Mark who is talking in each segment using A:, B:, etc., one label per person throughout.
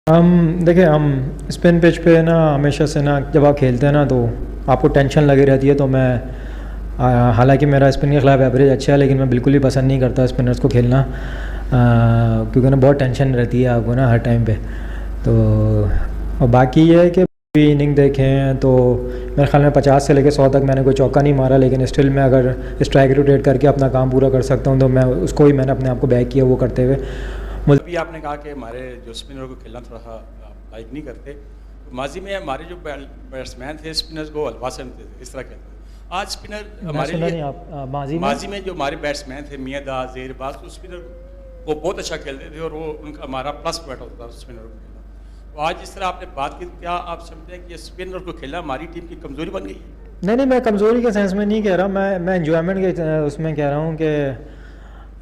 A: देखिए हम spin pitch पे ना हमेशा से ना जब आप खेलते हैं ना तो आपको टेंशन लगी रहती है। तो मैं हालांकि मेरा स्पिन के खिलाफ एवरेज अच्छा है, लेकिन मैं बिल्कुल ही पसंद नहीं करता स्पिनर्स को खेलना, क्योंकि ना बहुत टेंशन रहती है आपको ना हर टाइम पे। तो और बाकी ये है कि भी इनिंग देखें तो मेरे ख्याल में 50 से लेकर 100 तक मैंने कोई चौका नहीं मारा, लेकिन स्टिल मैं अगर स्ट्राइक रोटेट करके अपना काम पूरा कर सकता हूँ तो मैं उसको ही मैंने अपने आप को बैक किया वो करते हुए।
B: अभी आपने कहा कि हमारे जो स्पिनर को खेलना थोड़ा सा लाइक नहीं करते, तो माजी में हमारे जो बैट्समैन थे स्पिनर्स को अलवासन थे, इस तरह खेलते थे। आज स्पिनर हमारे लिए
A: नहीं आप
B: माजी में जो हमारे बैट्समैन थे मियाँ दास ज़ेरबाज, तो स्पिनर वो बहुत अच्छा खेलते थे और वो उनका हमारा प्लस पॉइंट होता था स्पिनर को खेलना। तो आज जिस तरह आपने बात की, क्या आप समझते हैं कि स्पिनर को खेलना हमारी टीम की कमज़ोरी बन गई है?
A: नहीं, मैं कमज़ोरी के सेंस में नहीं कह रहा, मैं एंजॉयमेंट के उसमें कह रहा हूँ कि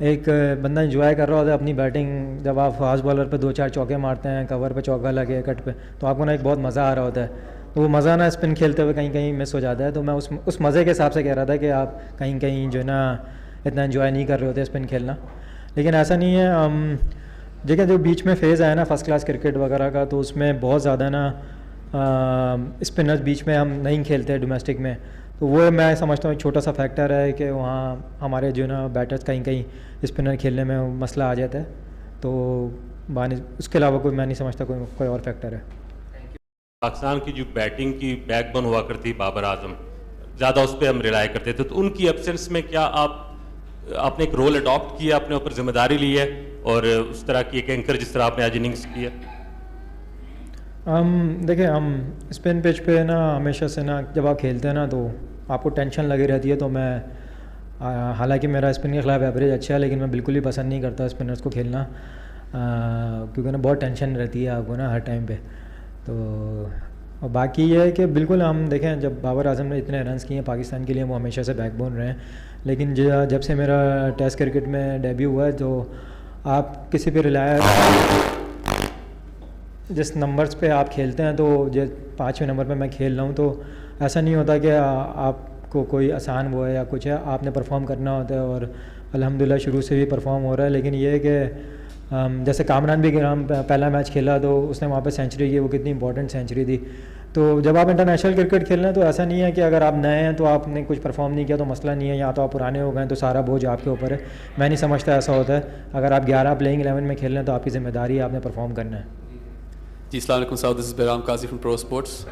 A: एक बंदा एंजॉय कर रहा होता है अपनी बैटिंग। जब आप फास्ट बॉलर पे 2-4 चौके मारते हैं, कवर पे चौका लगे कट पे, तो आपको ना एक बहुत मज़ा आ रहा होता है। तो वो मज़ा ना स्पिन खेलते हुए कहीं कहीं मिस हो जाता है। तो मैं उस मज़े के हिसाब से कह रहा था कि आप कहीं कहीं जो है ना इतना एंजॉय नहीं कर रहे होते स्पिन खेलना। लेकिन ऐसा नहीं है। देखिए जो बीच में फ़ेज़ आया ना फर्स्ट क्लास क्रिकेट वगैरह का, तो उसमें बहुत ज़्यादा ना स्पिनर्स बीच में हम नहीं खेलते डोमेस्टिक में। तो वो मैं समझता हूँ एक छोटा सा फैक्टर है कि वहाँ हमारे जो ना बैटर्स कहीं कहीं स्पिनर खेलने में मसला आ जाता है। तो उसके अलावा कोई मैं नहीं समझता कोई और फैक्टर है।
C: पाकिस्तान की जो बैटिंग की बैकबोन हुआ करती बाबर आजम, ज़्यादा उस पर हम रिलाय करते थे, तो उनकी एब्सेंस में क्या आपने एक रोल अडॉप्ट किया, अपने ऊपर जिम्मेदारी ली है और उस तरह की एक एंकर जिस तरह आपने आज इनिंग्स की है?
A: देखिए हम स्पिन पिच पे ना हमेशा से ना जब आप खेलते हैं ना तो आपको टेंशन लगी रहती है। तो मैं हालांकि मेरा स्पिन के खिलाफ एवरेज अच्छा है, लेकिन मैं बिल्कुल ही पसंद नहीं करता स्पिनर्स को खेलना, क्योंकि ना बहुत टेंशन रहती है आपको ना हर टाइम पे। तो और बाकी ये है कि बिल्कुल हम देखें जब बाबर आजम ने इतने रन्स किए हैं पाकिस्तान के लिए, वो हमेशा से बैकबोन रहे हैं। लेकिन जब से मेरा टेस्ट क्रिकेट में डेब्यू हुआ है, तो आप किसी पे रिलाय जिस नंबर्स पे आप खेलते हैं, तो जो 5वें नंबर पे मैं खेल रहा हूँ, तो ऐसा नहीं होता कि आपको कोई आसान वो है या कुछ है, आपने परफॉर्म करना होता है। और अल्हम्दुलिल्लाह शुरू से भी परफॉर्म हो रहा है। लेकिन ये है कि जैसे कामरान भी पहला मैच खेला तो उसने वहाँ पे सेंचुरी की, वो कितनी इंपॉर्टेंट सेंचुरी थी। तो जब आप इंटरनेशनल क्रिकेट खेल रहे हैं तो ऐसा नहीं है कि अगर आप नए हैं तो आपने कुछ परफॉर्म नहीं किया तो मसला नहीं है, या तो आप पुराने हो गए तो सारा बोझ आपके ऊपर है। मैं नहीं समझता ऐसा होता है। अगर आप 11 प्लेइंग 11 में खेल रहे हैं तो आपकी ज़िम्मेदारी है, आपने परफॉर्म करना है।
D: जी, अस्सलाम वालेकुम साहब, this is Bairam Qazi from pro sports.